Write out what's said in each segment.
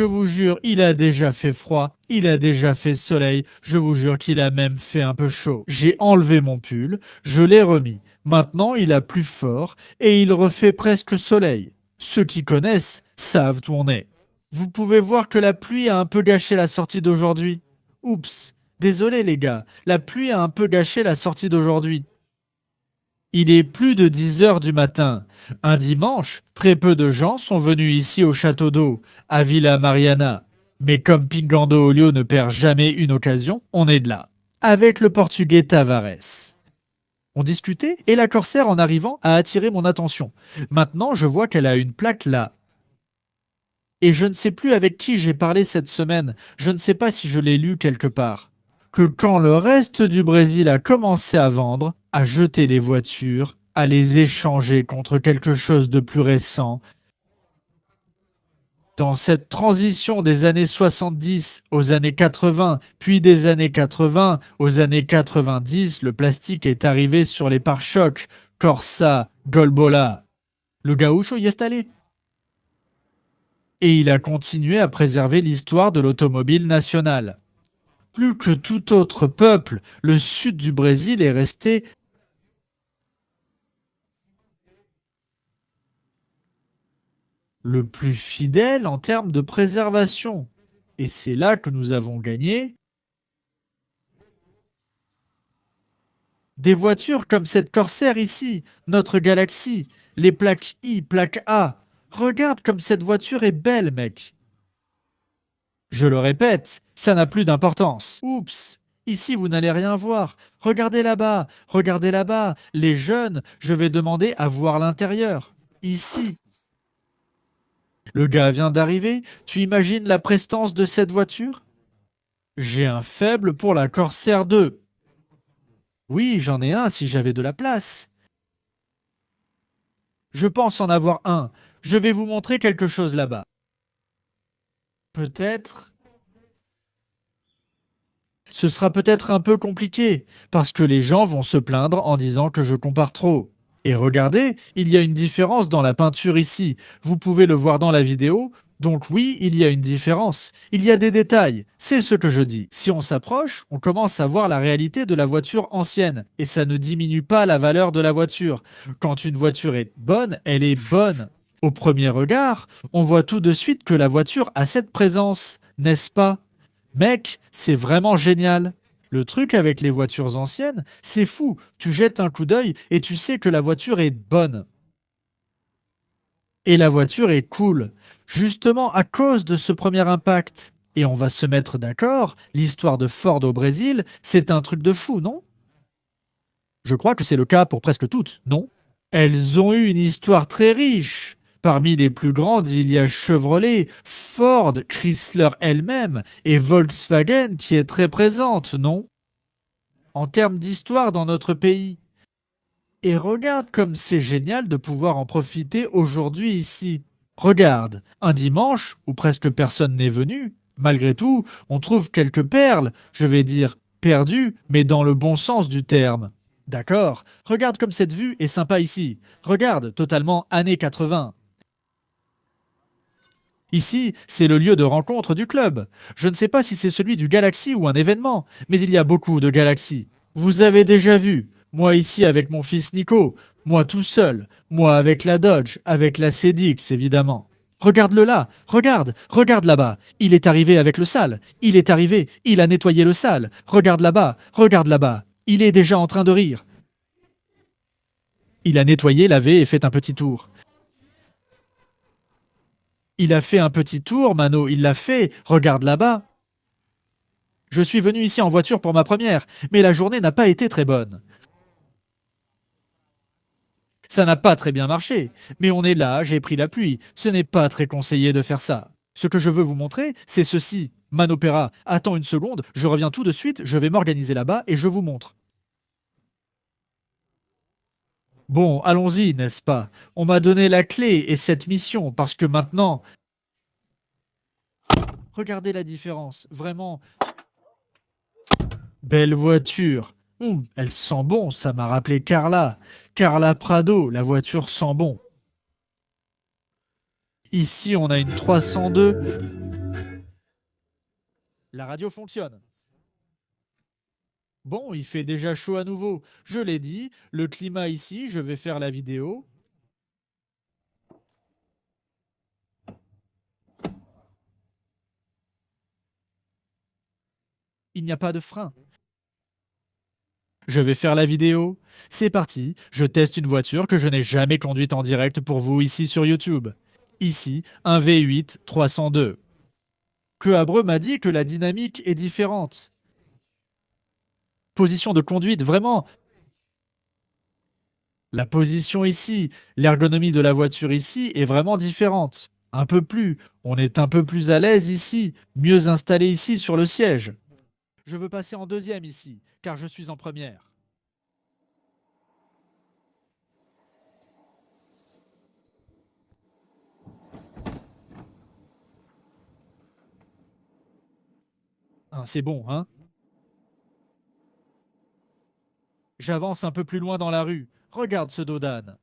Je vous jure, il a déjà fait froid, il a déjà fait soleil, je vous jure qu'il a même fait un peu chaud. J'ai enlevé mon pull, je l'ai remis. Maintenant, il a plus fort et il refait presque soleil. Ceux qui connaissent savent où on est. Vous pouvez voir que la pluie a un peu gâché la sortie d'aujourd'hui. Oups, désolé les gars, la pluie a un peu gâché la sortie d'aujourd'hui. Il est plus de 10 heures du matin. Un dimanche, très peu de gens sont venus ici au château d'eau, à Villa Mariana. Mais comme Pingando Olio ne perd jamais une occasion, on est de là. Avec le portugais Tavares. On discutait et la corsaire en arrivant a attiré mon attention. Maintenant, je vois qu'elle a une plaque là. Et je ne sais plus avec qui j'ai parlé cette semaine. Je ne sais pas si je l'ai lu quelque part. Que quand le reste du Brésil a commencé à vendre, à jeter les voitures, à les échanger contre quelque chose de plus récent, dans cette transition des années 70 aux années 80, puis des années 80 aux années 90, le plastique est arrivé sur les pare-chocs, Corsa, Golbola. Le gaucho y est allé. Et il a continué à préserver l'histoire de l'automobile nationale. Plus que tout autre peuple, le sud du Brésil est resté le plus fidèle en termes de préservation. Et c'est là que nous avons gagné. Des voitures comme cette Corsair ici, notre Galaxy, les plaques I, plaque A. Regarde comme cette voiture est belle, mec. Je le répète, ça n'a plus d'importance. Oups, ici vous n'allez rien voir. Regardez là-bas, les jeunes, je vais demander à voir l'intérieur. Ici. Le gars vient d'arriver, tu imagines la prestance de cette voiture? J'ai un faible pour la Corsair 2. Oui, j'en ai un si j'avais de la place. Je pense en avoir un. Je vais vous montrer quelque chose là-bas. Peut-être. Ce sera peut-être un peu compliqué, parce que les gens vont se plaindre en disant que je compare trop. Et regardez, il y a une différence dans la peinture ici. Vous pouvez le voir dans la vidéo. Donc oui, il y a une différence. Il y a des détails. C'est ce que je dis. Si on s'approche, on commence à voir la réalité de la voiture ancienne. Et ça ne diminue pas la valeur de la voiture. Quand une voiture est bonne, elle est bonne. Au premier regard, on voit tout de suite que la voiture a cette présence, n'est-ce pas? Mec, c'est vraiment génial. Le truc avec les voitures anciennes, c'est fou. Tu jettes un coup d'œil et tu sais que la voiture est bonne. Et la voiture est cool, justement à cause de ce premier impact. Et on va se mettre d'accord, l'histoire de Ford au Brésil, c'est un truc de fou, non? Je crois que c'est le cas pour presque toutes, non? Elles ont eu une histoire très riche. Parmi les plus grandes, il y a Chevrolet, Ford, Chrysler elle-même et Volkswagen qui est très présente, non? En termes d'histoire dans notre pays. Et regarde comme c'est génial de pouvoir en profiter aujourd'hui ici. Regarde, un dimanche où presque personne n'est venu, malgré tout, on trouve quelques perles, je vais dire perdues, mais dans le bon sens du terme. D'accord, regarde comme cette vue est sympa ici. Regarde, totalement années 80. Ici, c'est le lieu de rencontre du club. Je ne sais pas si c'est celui du Galaxy ou un événement, mais il y a beaucoup de Galaxy. Vous avez déjà vu, moi ici avec mon fils Nico, moi tout seul, moi avec la Dodge, avec la CDX évidemment. Regarde-le là, regarde là-bas. Il est arrivé avec le sale, il est arrivé, il a nettoyé le sale. Regarde là-bas. Il est déjà en train de rire. Il a nettoyé, lavé et fait un petit tour. Il a fait un petit tour, Mano, il l'a fait. Regarde là-bas. Je suis venu ici en voiture pour ma première, mais la journée n'a pas été très bonne. Ça n'a pas très bien marché, mais on est là, j'ai pris la pluie. Ce n'est pas très conseillé de faire ça. Ce que je veux vous montrer, c'est ceci. Manopéra, attends une seconde, je reviens tout de suite, je vais m'organiser là-bas et je vous montre. Bon, allons-y, n'est-ce pas? On m'a donné la clé et cette mission, parce que maintenant... Regardez la différence, vraiment. Belle voiture. Elle sent bon, ça m'a rappelé Carla. Carla Prado, la voiture sent bon. Ici, on a une 302. La radio fonctionne. Bon, il fait déjà chaud à nouveau. Je l'ai dit, le climat ici, je vais faire la vidéo. Il n'y a pas de frein. Je vais faire la vidéo. C'est parti, je teste une voiture que je n'ai jamais conduite en direct pour vous ici sur YouTube. Ici, un V8 302. Que Abreu m'a dit que la dynamique est différente. Position de conduite, vraiment. La position ici, l'ergonomie de la voiture ici est vraiment différente. Un peu plus, on est un peu plus à l'aise ici, mieux installé ici sur le siège. Je veux passer en deuxième ici, car je suis en première. C'est bon, hein? J'avance un peu plus loin dans la rue. Regarde ce dos d'âne.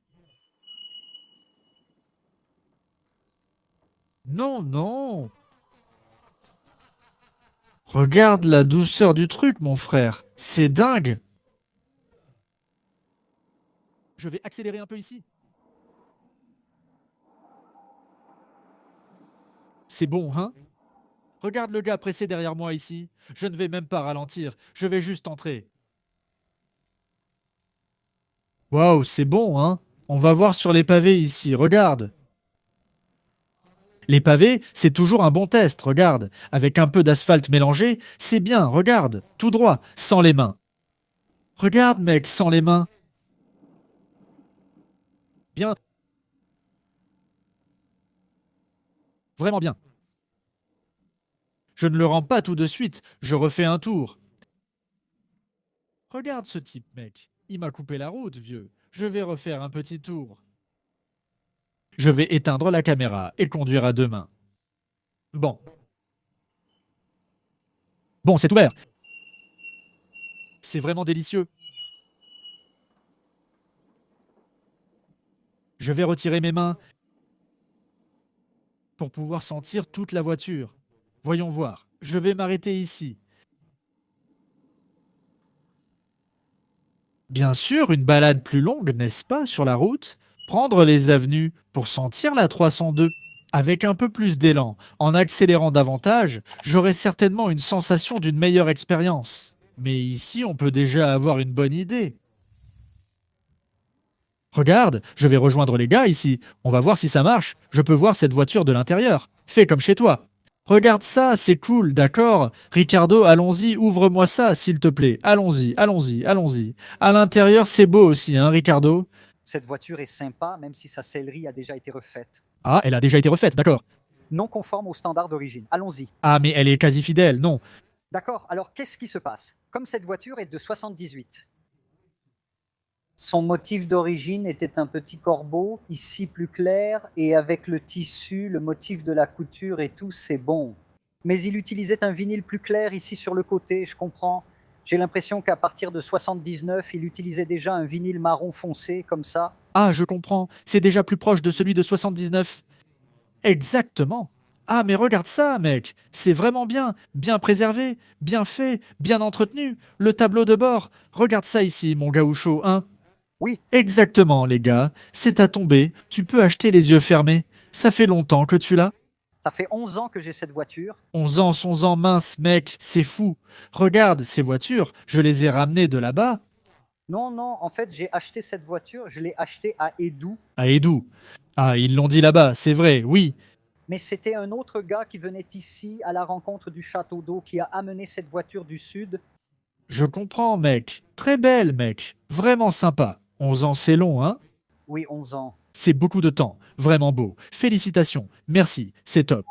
Non, non. Regarde la douceur du truc, mon frère. C'est dingue. Je vais accélérer un peu ici. C'est bon, hein? Regarde le gars pressé derrière moi ici. Je ne vais même pas ralentir. Je vais juste entrer. Waouh, c'est bon, hein? On va voir sur les pavés ici. Regarde. Les pavés, c'est toujours un bon test, regarde. Avec un peu d'asphalte mélangé, c'est bien, regarde. Tout droit, sans les mains. Regarde, mec, sans les mains. Bien. Vraiment bien. Je ne le rends pas tout de suite, je refais un tour. Regarde ce type, mec. Il m'a coupé la route, vieux. Je vais refaire un petit tour. Je vais éteindre la caméra et conduire à deux mains. Bon. Bon, c'est ouvert. C'est vraiment délicieux. Je vais retirer mes mains pour pouvoir sentir toute la voiture. Voyons voir. Je vais m'arrêter ici. Bien sûr, une balade plus longue, n'est-ce pas, sur la route? Prendre les avenues pour sentir la 302. Avec un peu plus d'élan, en accélérant davantage, j'aurai certainement une sensation d'une meilleure expérience. Mais ici, on peut déjà avoir une bonne idée. Regarde, je vais rejoindre les gars ici. On va voir si ça marche. Je peux voir cette voiture de l'intérieur. Fais comme chez toi. Regarde ça, c'est cool, d'accord? Ricardo, allons-y, ouvre-moi ça, s'il te plaît. Allons-y, allons-y, allons-y. À l'intérieur, c'est beau aussi, hein, Ricardo? Cette voiture est sympa, même si sa sellerie a déjà été refaite. Ah, elle a déjà été refaite, d'accord. Non conforme aux standards d'origine. Allons-y. Ah, mais elle est quasi fidèle, non. D'accord, alors qu'est-ce qui se passe? Comme cette voiture est de 78, son motif d'origine était un petit corbeau, ici plus clair, et avec le tissu, le motif de la couture et tout, c'est bon. Mais il utilisait un vinyle plus clair ici sur le côté, je comprends. J'ai l'impression qu'à partir de 79, il utilisait déjà un vinyle marron foncé, comme ça. Ah, je comprends. C'est déjà plus proche de celui de 79. Exactement. Ah, mais regarde ça, mec. C'est vraiment bien. Bien préservé, bien fait, bien entretenu. Le tableau de bord. Regarde ça ici, mon gaucho, hein? Oui, Exactement, les gars. C'est à tomber. Tu peux acheter les yeux fermés. Ça fait longtemps que tu l'as. ça fait 11 ans que j'ai cette voiture. 11 ans, 11 ans, mince, mec. C'est fou. Regarde, ces voitures, je les ai ramenées de là-bas. Non, non, en fait, j'ai acheté cette voiture, je l'ai achetée à Edoux. À Edoux. Ah, ils l'ont dit là-bas, c'est vrai, oui. Mais c'était un autre gars qui venait ici à la rencontre du château d'eau qui a amené cette voiture du sud. Je comprends, mec. Très belle, mec. Vraiment sympa. 11 ans, c'est long, hein? Oui, 11 ans. C'est beaucoup de temps. Vraiment beau. Félicitations. Merci. C'est top.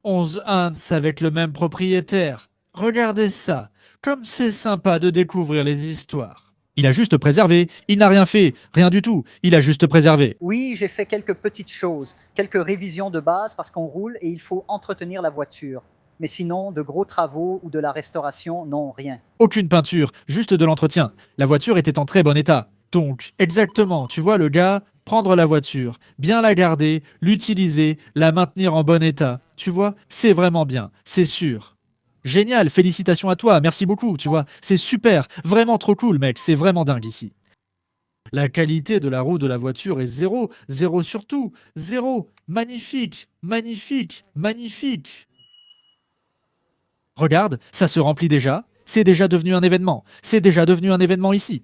11 Hans avec le même propriétaire. Regardez ça. Comme c'est sympa de découvrir les histoires. Il a juste préservé. Il n'a rien fait. Rien du tout. Il a juste préservé. Oui, j'ai fait quelques petites choses, quelques révisions de base parce qu'on roule et il faut entretenir la voiture. Mais sinon, de gros travaux ou de la restauration, non, rien. Aucune peinture, juste de l'entretien. La voiture était en très bon état. Donc, exactement, tu vois le gars, prendre la voiture, bien la garder, l'utiliser, la maintenir en bon état. Tu vois, c'est vraiment bien, c'est sûr. Génial, félicitations à toi, merci beaucoup, tu vois, c'est super, vraiment trop cool, mec, c'est vraiment dingue ici. La qualité de la roue de la voiture est zéro, zéro surtout, zéro, magnifique, magnifique, magnifique. Regarde, ça se remplit déjà, c'est déjà devenu un événement, c'est déjà devenu un événement ici.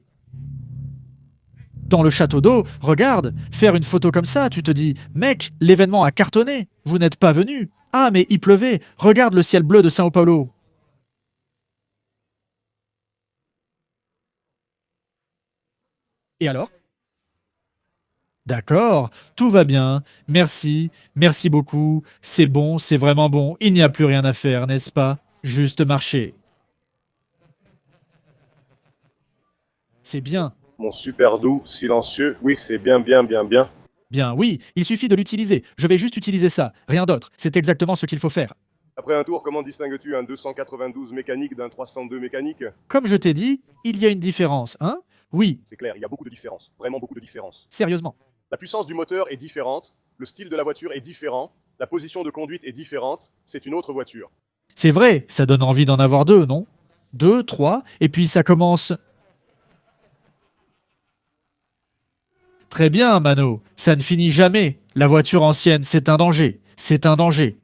Dans le château d'eau, regarde, faire une photo comme ça, tu te dis, mec, l'événement a cartonné, vous n'êtes pas venu. Ah, mais il pleuvait, regarde le ciel bleu de Sao Paulo. Et alors? D'accord, tout va bien, merci, merci beaucoup, c'est bon, c'est vraiment bon, il n'y a plus rien à faire, n'est-ce pas? Juste marcher. C'est bien. Mon super doux, silencieux, oui, c'est bien, bien, bien, bien. Bien, oui, il suffit de l'utiliser. Je vais juste utiliser ça, rien d'autre. C'est exactement ce qu'il faut faire. Après un tour, comment distingues-tu un 292 mécanique d'un 302 mécanique? Comme je t'ai dit, il y a une différence, hein? Oui, C'est clair, il y a beaucoup de différences, vraiment beaucoup de différences. sérieusement. La puissance du moteur est différente, le style de la voiture est différent, la position de conduite est différente, c'est une autre voiture. C'est vrai, ça donne envie d'en avoir deux, non? Deux, trois, et puis ça commence. Très bien, Mano, ça ne finit jamais. La voiture ancienne, c'est un danger. C'est un danger.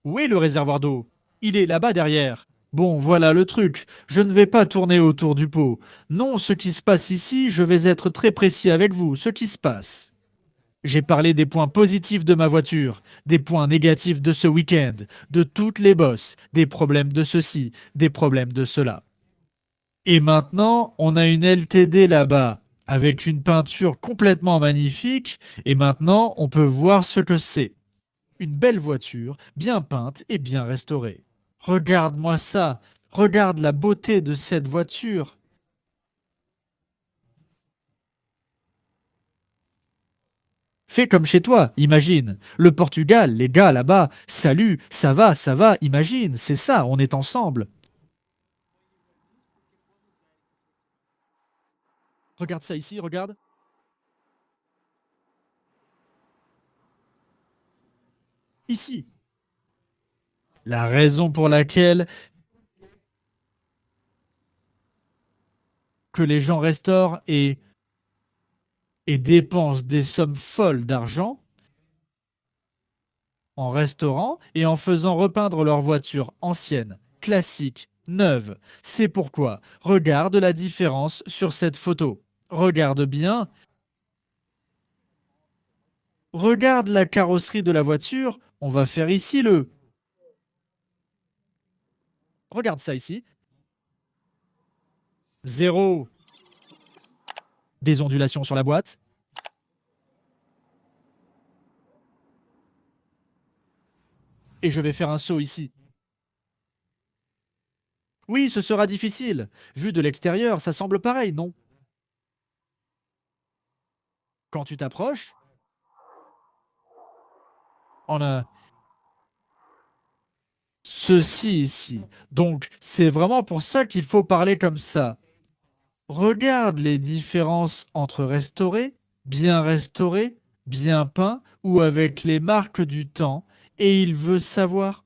Où est le réservoir d'eau? Il est là-bas derrière. Bon, voilà le truc. Je ne vais pas tourner autour du pot. Non, ce qui se passe ici, je vais être très précis avec vous. Ce qui se passe. J'ai parlé des points positifs de ma voiture, des points négatifs de ce week-end, de toutes les bosses, des problèmes de ceci, des problèmes de cela. Et maintenant, on a une LTD là-bas, avec une peinture complètement magnifique, et maintenant, on peut voir ce que c'est. Une belle voiture, bien peinte et bien restaurée. Regarde-moi ça, regarde la beauté de cette voiture. Fais comme chez toi, imagine. Le Portugal, les gars là-bas, salut, ça va, imagine, c'est ça, on est ensemble. Regarde ça ici, regarde. Ici. La raison pour laquelle que les gens restaurent et dépensent des sommes folles d'argent en restaurant et en faisant repeindre leur voiture ancienne, classique, neuve. C'est pourquoi, regarde la différence sur cette photo. Regarde bien. Regarde la carrosserie de la voiture. On va faire ici le... Regarde ça ici. Zéro. Des ondulations sur la boîte. Et je vais faire un saut ici. Oui, ce sera difficile. Vu de l'extérieur, ça semble pareil, non? Quand tu t'approches, on a ceci ici. Donc, c'est vraiment pour ça qu'il faut parler comme ça. Regarde les différences entre restauré, bien peint ou avec les marques du temps et il veut savoir.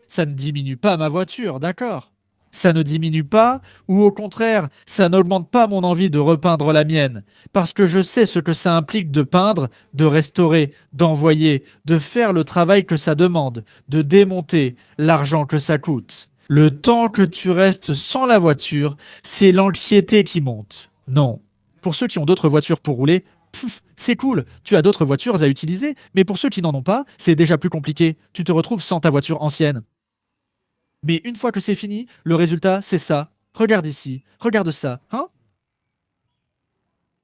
Ça ne diminue pas ma voiture, d'accord? Ça ne diminue pas, ou au contraire, ça n'augmente pas mon envie de repeindre la mienne, parce que je sais ce que ça implique de peindre, de restaurer, d'envoyer, de faire le travail que ça demande, de démonter, l'argent que ça coûte. Le temps que tu restes sans la voiture, c'est l'anxiété qui monte. Non. Pour ceux qui ont d'autres voitures pour rouler, c'est cool, tu as d'autres voitures à utiliser, mais pour ceux qui n'en ont pas, c'est déjà plus compliqué. Tu te retrouves sans ta voiture ancienne. Mais une fois que c'est fini, le résultat, c'est ça. Regarde ici, regarde ça, hein?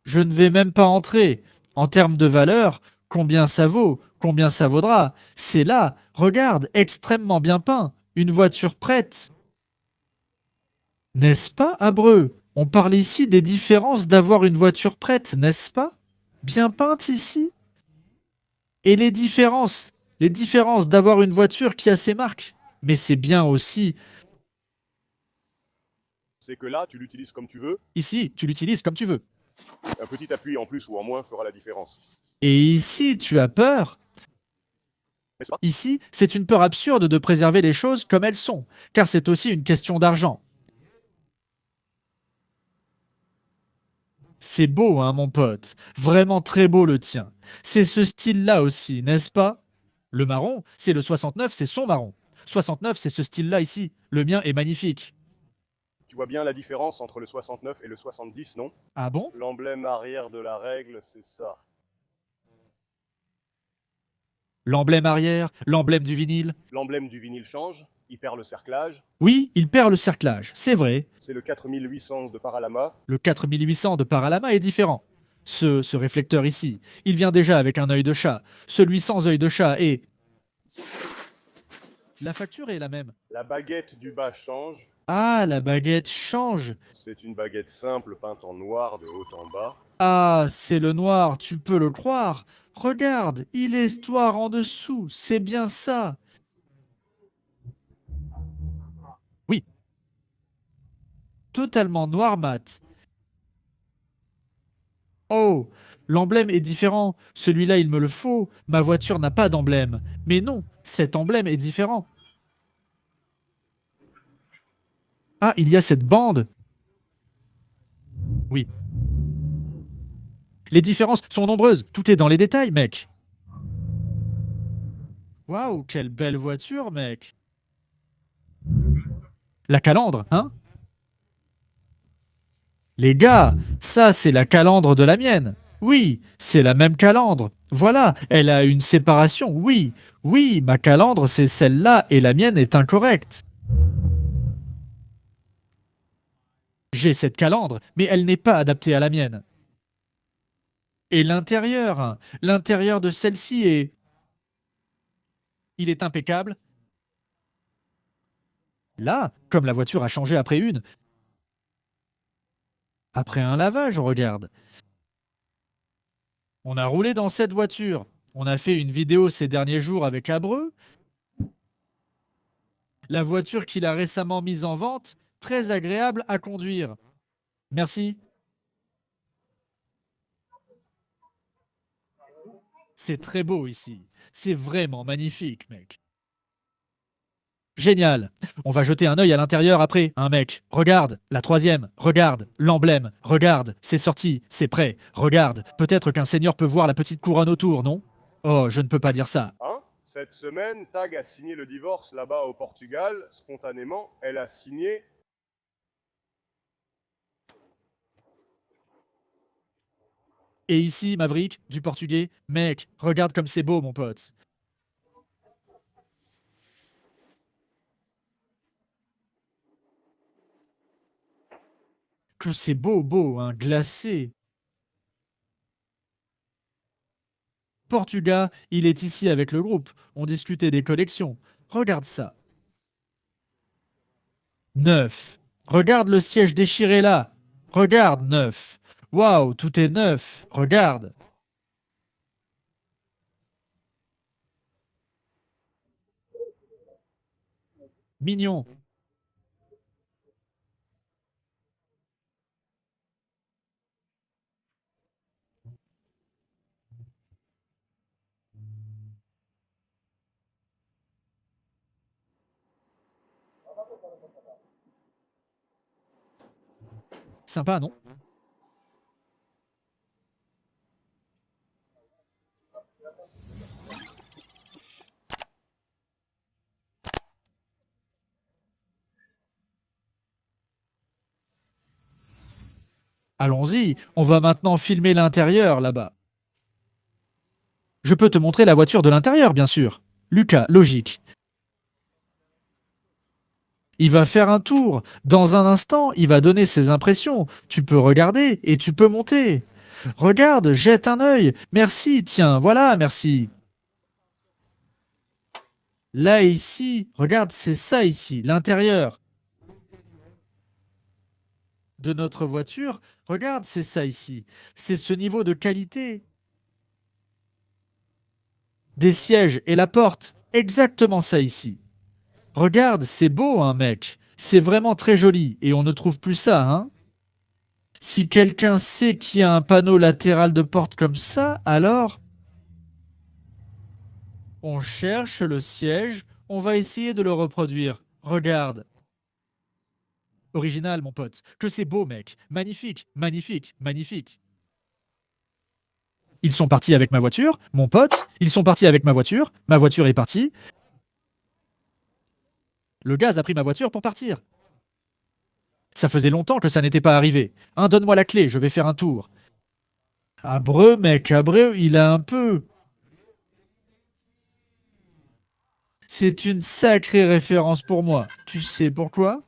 Je ne vais même pas entrer. En termes de valeur, combien ça vaut, combien ça vaudra. C'est là, regarde, extrêmement bien peint. Une voiture prête. N'est-ce pas, Abreu? On parle ici des différences d'avoir une voiture prête, n'est-ce pas? Bien peinte ici. Et les différences d'avoir une voiture qui a ses marques. Mais c'est bien aussi, C'est que là, tu l'utilises comme tu veux. ici, tu l'utilises comme tu veux. Un petit appui en plus ou en moins fera la différence. Et ici, tu as peur? N'est-ce pas? Ici, c'est une peur absurde de préserver les choses comme elles sont, car c'est aussi une question d'argent. C'est beau, hein, mon pote. Vraiment très beau le tien. C'est ce style-là aussi, n'est-ce pas? Le marron, c'est le 69, c'est son marron. 69, c'est ce style-là ici. Le mien est magnifique. Tu vois bien la différence entre le 69 et le 70, non? Ah bon? L'emblème arrière de la règle, c'est ça. L'emblème arrière, l'emblème du vinyle. L'emblème du vinyle change, il perd le cerclage. Oui, il perd le cerclage, c'est vrai. C'est le 4800 de Paralama. Le 4800 de Paralama est différent. Ce réflecteur ici, il vient déjà avec un œil de chat. Celui sans œil de chat est... La facture est la même. La baguette du bas change. Ah, la baguette change. C'est une baguette simple peinte en noir de haut en bas. Ah, c'est le noir, tu peux le croire. Regarde, il est noir en dessous, c'est bien ça. Oui. Totalement noir mat. Oh, l'emblème est différent. Celui-là, il me le faut. Ma voiture n'a pas d'emblème. Mais non, cet emblème est différent. Ah, il y a cette bande. Oui. Les différences sont nombreuses. Tout est dans les détails, mec. Waouh, quelle belle voiture, mec. La calandre, hein? Les gars, ça c'est la calandre de la mienne. Oui, c'est la même calandre. Voilà, elle a une séparation, oui. Oui, ma calandre c'est celle-là et la mienne est incorrecte. J'ai cette calandre, mais elle n'est pas adaptée à la mienne. Et l'intérieur, hein, l'intérieur de celle-ci est... Il est impeccable. Là, comme la voiture a changé après une... Après un lavage, regarde. On a roulé dans cette voiture. On a fait une vidéo ces derniers jours avec Abreu. La voiture qu'il a récemment mise en vente, très agréable à conduire. Merci. C'est très beau ici. C'est vraiment magnifique, mec. Génial. On va jeter un œil à l'intérieur après, hein, mec. Regarde, la troisième. Regarde, l'emblème. Regarde, c'est sorti, c'est prêt. Regarde, peut-être qu'un seigneur peut voir la petite couronne autour, non? Oh, je ne peux pas dire ça. Hein? Cette semaine, Tag a signé le divorce là-bas au Portugal. Spontanément, elle a signé. Et ici, Maverick, du portugais. Mec, regarde comme c'est beau, mon pote. Que c'est beau, beau, hein, glacé. Portuga, il est ici avec le groupe. On discutait des collections. Regarde ça. Neuf. Regarde le siège déchiré là. Regarde, neuf. Waouh, tout est neuf. Regarde. Mignon. Sympa, non? Allons-y, on va maintenant filmer l'intérieur là-bas. Je peux te montrer la voiture de l'intérieur, bien sûr. Lucas, logique. Il va faire un tour. Dans un instant, il va donner ses impressions. Tu peux regarder et tu peux monter. Regarde, jette un œil. Merci, tiens, voilà, merci. Là, ici, regarde, c'est ça ici, l'intérieur de notre voiture. Regarde, c'est ça ici. C'est ce niveau de qualité. Des sièges et la porte. Exactement ça ici. Regarde, c'est beau, hein, mec. C'est vraiment très joli. Et on ne trouve plus ça, hein. Si quelqu'un sait qu'il y a un panneau latéral de porte comme ça, alors on cherche le siège, on va essayer de le reproduire. Regarde. Original, mon pote. Que c'est beau, mec. Magnifique, magnifique, magnifique. Ils sont partis avec ma voiture, mon pote. Ils sont partis avec ma voiture est partie. Le gaz a pris ma voiture pour partir. Ça faisait longtemps que ça n'était pas arrivé. Hein, donne-moi la clé, je vais faire un tour. Abreu, mec, Abreu, il a un peu... C'est une sacrée référence pour moi. Tu sais pourquoi?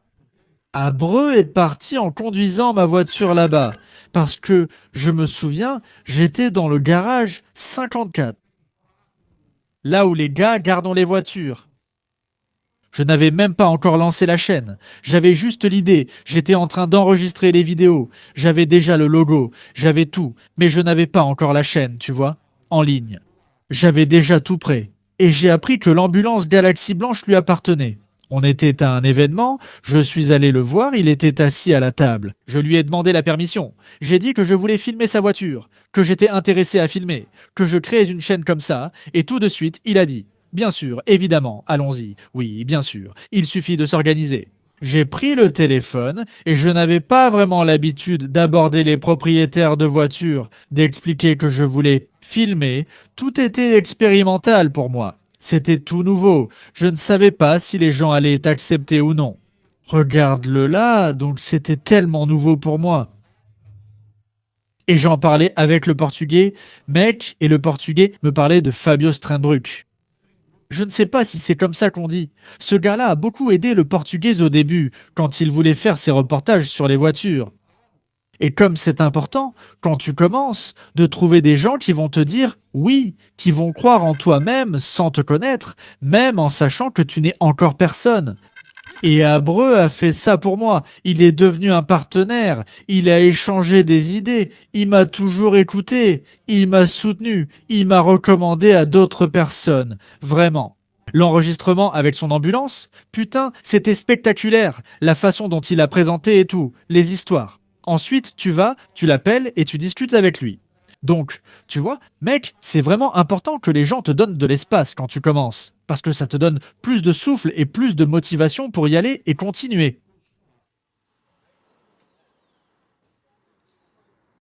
Abreu est parti en conduisant ma voiture là-bas. Parce que, je me souviens, j'étais dans le garage 54. Là où les gars gardent les voitures. Je n'avais même pas encore lancé la chaîne. J'avais juste l'idée. J'étais en train d'enregistrer les vidéos. J'avais déjà le logo. J'avais tout. Mais je n'avais pas encore la chaîne, tu vois, en ligne. J'avais déjà tout prêt. Et j'ai appris que l'ambulance Galaxie Blanche lui appartenait. On était à un événement, je suis allé le voir, il était assis à la table. Je lui ai demandé la permission. J'ai dit que je voulais filmer sa voiture, que j'étais intéressé à filmer, que je créais une chaîne comme ça, et tout de suite, il a dit « Bien sûr, évidemment, allons-y, oui, bien sûr, il suffit de s'organiser ». J'ai pris le téléphone et je n'avais pas vraiment l'habitude d'aborder les propriétaires de voitures, d'expliquer que je voulais filmer. Tout était expérimental pour moi. C'était tout nouveau. Je ne savais pas si les gens allaient accepter ou non. Regarde-le là, donc c'était tellement nouveau pour moi. Et j'en parlais avec le portugais, mec, et le portugais me parlait de Fabio Strenbrück. Je ne sais pas si c'est comme ça qu'on dit. Ce gars-là a beaucoup aidé le portugais au début, quand il voulait faire ses reportages sur les voitures. Et comme c'est important, quand tu commences, de trouver des gens qui vont te dire oui, qui vont croire en toi-même sans te connaître, même en sachant que tu n'es encore personne. Et Abreu a fait ça pour moi. Il est devenu un partenaire. Il a échangé des idées. Il m'a toujours écouté. Il m'a soutenu. Il m'a recommandé à d'autres personnes. Vraiment. L'enregistrement avec son ambulance, putain, c'était spectaculaire. La façon dont il a présenté et tout. Les histoires. Ensuite, tu vas, tu l'appelles et tu discutes avec lui. Donc, tu vois, mec, c'est vraiment important que les gens te donnent de l'espace quand tu commences, parce que ça te donne plus de souffle et plus de motivation pour y aller et continuer.